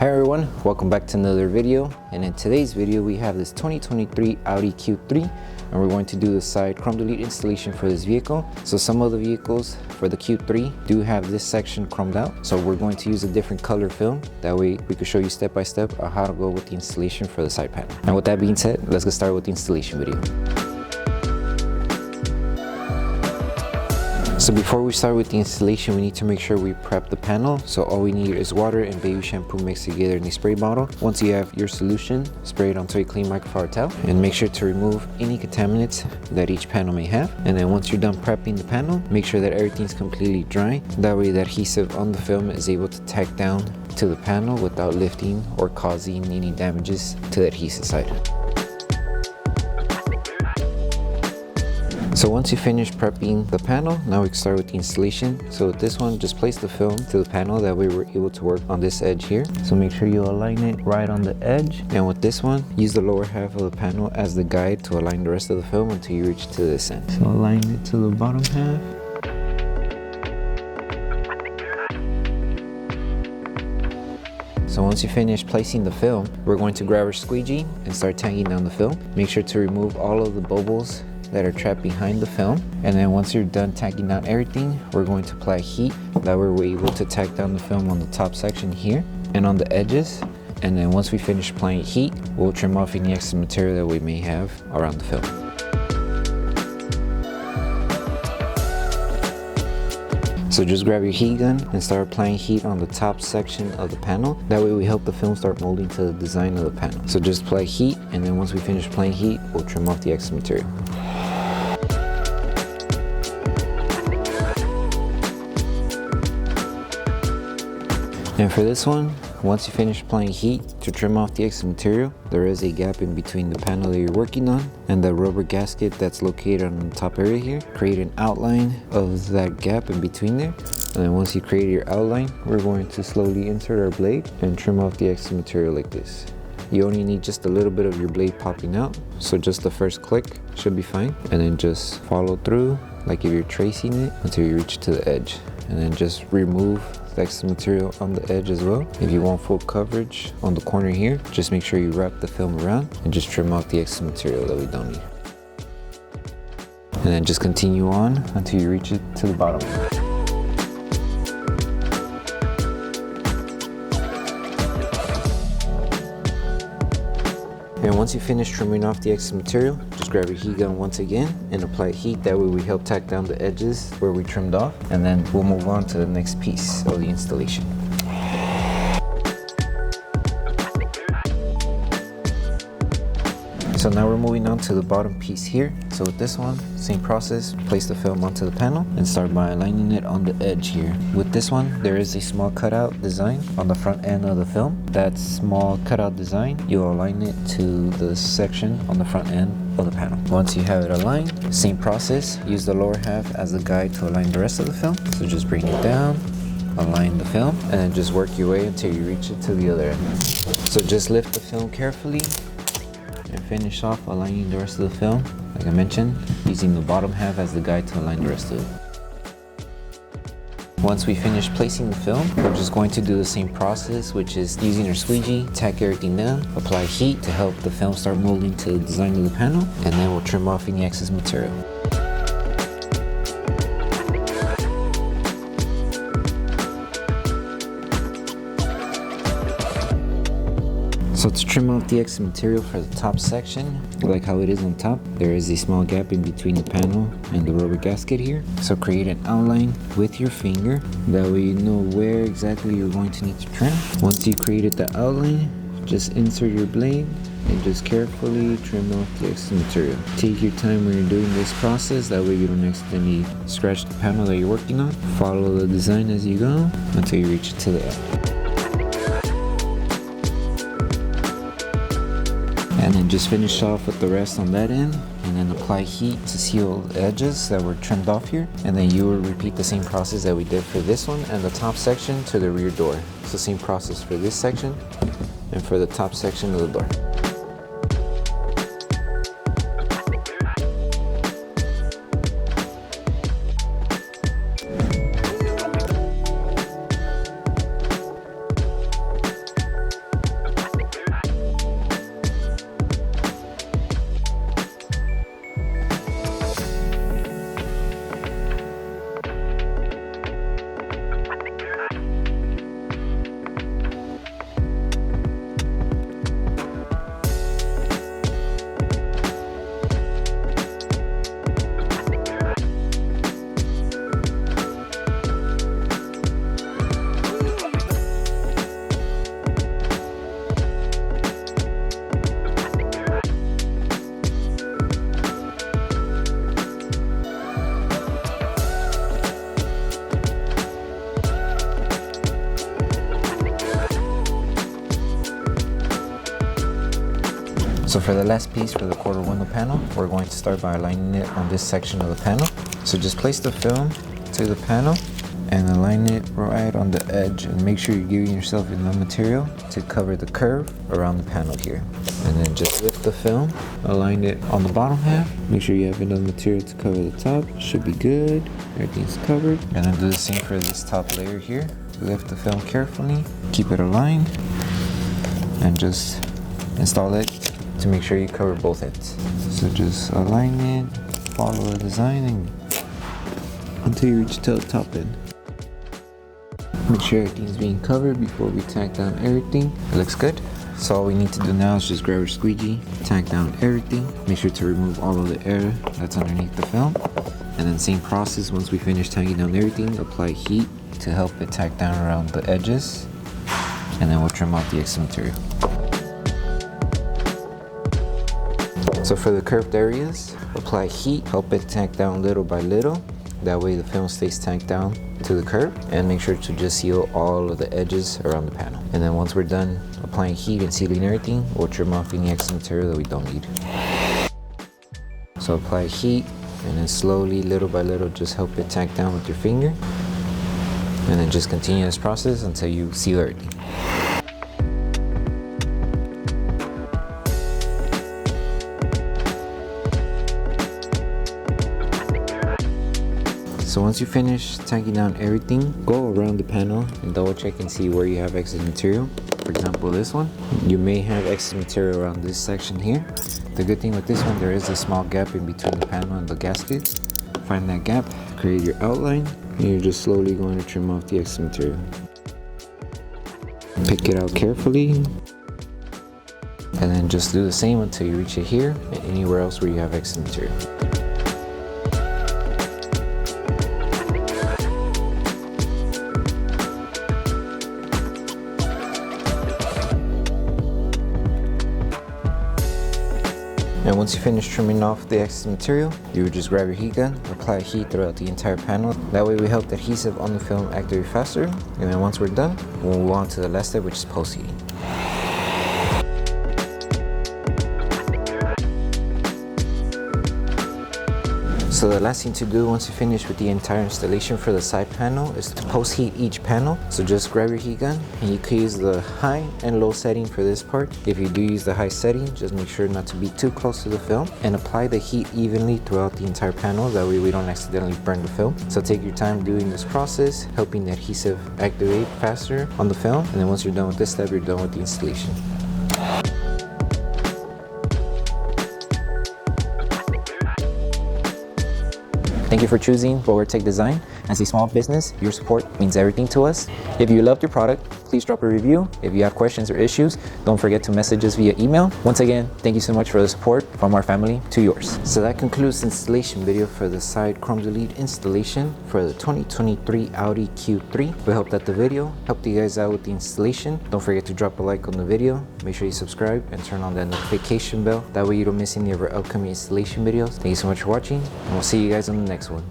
Hi everyone, welcome back to another video. And in today's video we have this 2023 Audi Q3 and we're going to do the side chrome delete installation for this vehicle. So some of the vehicles for the Q3 do have this section chromed out, so we're going to use a different color film. That way we can show you step by step on how to go with the installation for the side panel. And with that being said, let's get started with the installation video. So before we start with the installation, we need to make sure we prep the panel. So all we need is water and baby shampoo mixed together in a spray bottle. Once you have your solution, spray it onto a clean microfiber towel and make sure to remove any contaminants that each panel may have. And then once you're done prepping the panel, make sure that everything's completely dry. That way the adhesive on the film is able to tack down to the panel without lifting or causing any damages to the adhesive side. So once you finish prepping the panel, now we can start with the installation. So with this one, just place the film to the panel, that way we're able to work on this edge here. So make sure you align it right on the edge. And with this one, use the lower half of the panel as the guide to align the rest of the film until you reach to this end. So align it to the bottom half. So once you finish placing the film, we're going to grab our squeegee and start tagging down the film. Make sure to remove all of the bubbles that are trapped behind the film. And then once you're done tacking down everything, we're going to apply heat. That way we're able to tack down the film on the top section here and on the edges. And then once we finish applying heat, we'll trim off any excess material that we may have around the film. So just grab your heat gun and start applying heat on the top section of the panel. That way we help the film start molding to the design of the panel. So just apply heat, and then once we finish applying heat, we'll trim off the excess material. And for this one, once you finish applying heat to trim off the excess material, there is a gap in between the panel that you're working on and the rubber gasket that's located on the top area here. Create an outline of that gap in between there. And then once you create your outline, we're going to slowly insert our blade and trim off the excess material like this. You only need just a little bit of your blade popping out, so just the first click should be fine. And then just follow through like if you're tracing it until you reach to the edge. And then just remove the excess material on the edge as well. If you want full coverage on the corner here, just make sure you wrap the film around and just trim off the excess material that we don't need. And then just continue on until you reach it to the bottom. And once you finish trimming off the excess material, just grab your heat gun once again and apply heat. That way we help tack down the edges where we trimmed off, and then we'll move on to the next piece of the installation. So now we're moving on to the bottom piece here. So with this one, same process, place the film onto the panel and start by aligning it on the edge here. With this one, there is a small cutout design on the front end of the film. That small cutout design, you'll align it to the section on the front end of the panel. Once you have it aligned, same process, use the lower half as a guide to align the rest of the film. So just bring it down, align the film, and then just work your way until you reach it to the other end. So just lift the film carefully and finish off aligning the rest of the film, like I mentioned, using the bottom half as the guide to align the rest of it. Once we finish placing the film, we're just going to do the same process, which is using our squeegee, tack everything down, apply heat to help the film start molding to the design of the panel, and then we'll trim off any excess material. So to trim off the excess material for the top section, like how it is on top, there is a small gap in between the panel and the rubber gasket here. So create an outline with your finger, that way you know where exactly you're going to need to trim. Once you created the outline, just insert your blade and just carefully trim off the excess material. Take your time when you're doing this process, that way you don't accidentally scratch the panel that you're working on. Follow the design as you go until you reach it to the end. And then just finish off with the rest on that end, and then apply heat to seal the edges that were trimmed off here. And then you will repeat the same process that we did for this one and the top section to the rear door. So same process for this section and for the top section of the door. So for the last piece for the quarter window panel, we're going to start by aligning it on this section of the panel. So just place the film to the panel and align it right on the edge, and make sure you're giving yourself enough material to cover the curve around the panel here. And then just lift the film, align it on the bottom half, make sure you have enough material to cover the top. Should be good, everything's covered. And then do the same for this top layer here. Lift the film carefully, keep it aligned, and just install it to make sure you cover both ends. So just align it, follow the design, and until you reach to the top end. Make sure everything's being covered before we tack down everything. It looks good. So all we need to do now is just grab our squeegee, tack down everything. Make sure to remove all of the air that's underneath the film. And then same process, once we finish tacking down everything, apply heat to help it tack down around the edges. And then we'll trim out the excess material. So for the curved areas, apply heat, help it tack down little by little. That way the film stays tacked down to the curve, and make sure to just seal all of the edges around the panel. And then once we're done applying heat and sealing everything, we'll trim off any excess material that we don't need. So apply heat, and then slowly, little by little, just help it tack down with your finger. And then just continue this process until you seal everything. So once you finish tacking down everything, go around the panel and double check and see where you have excess material. For example, this one, you may have excess material around this section here. The good thing with this one, there is a small gap in between the panel and the gasket. Find that gap, create your outline, and you're just slowly going to trim off the excess material. Pick it out carefully, and then just do the same until you reach it here and anywhere else where you have excess material. And once you finish trimming off the excess material, you would just grab your heat gun, apply heat throughout the entire panel. That way we help the adhesive on the film activate faster. And then once we're done, we'll move on to the last step, which is post-heating. So the last thing to do once you finish with the entire installation for the side panel is to post-heat each panel. So just grab your heat gun, and you can use the high and low setting for this part. If you do use the high setting, just make sure not to be too close to the film, and apply the heat evenly throughout the entire panel. That way we don't accidentally burn the film. So take your time doing this process, helping the adhesive activate faster on the film. And then once you're done with this step, you're done with the installation. Thank you for choosing Bogar Tech Design. As a small business, your support means everything to us. If you loved your product, please drop a review. If you have questions or issues, don't forget to message us via email. Once again, thank you so much for the support from our family to yours. So that concludes the installation video for the side Chrome Delete installation for the 2023 Audi Q3. We hope that the video helped you guys out with the installation. Don't forget to drop a like on the video. Make sure you subscribe and turn on that notification bell. That way you don't miss any of our upcoming installation videos. Thank you so much for watching, and we'll see you guys on the next one.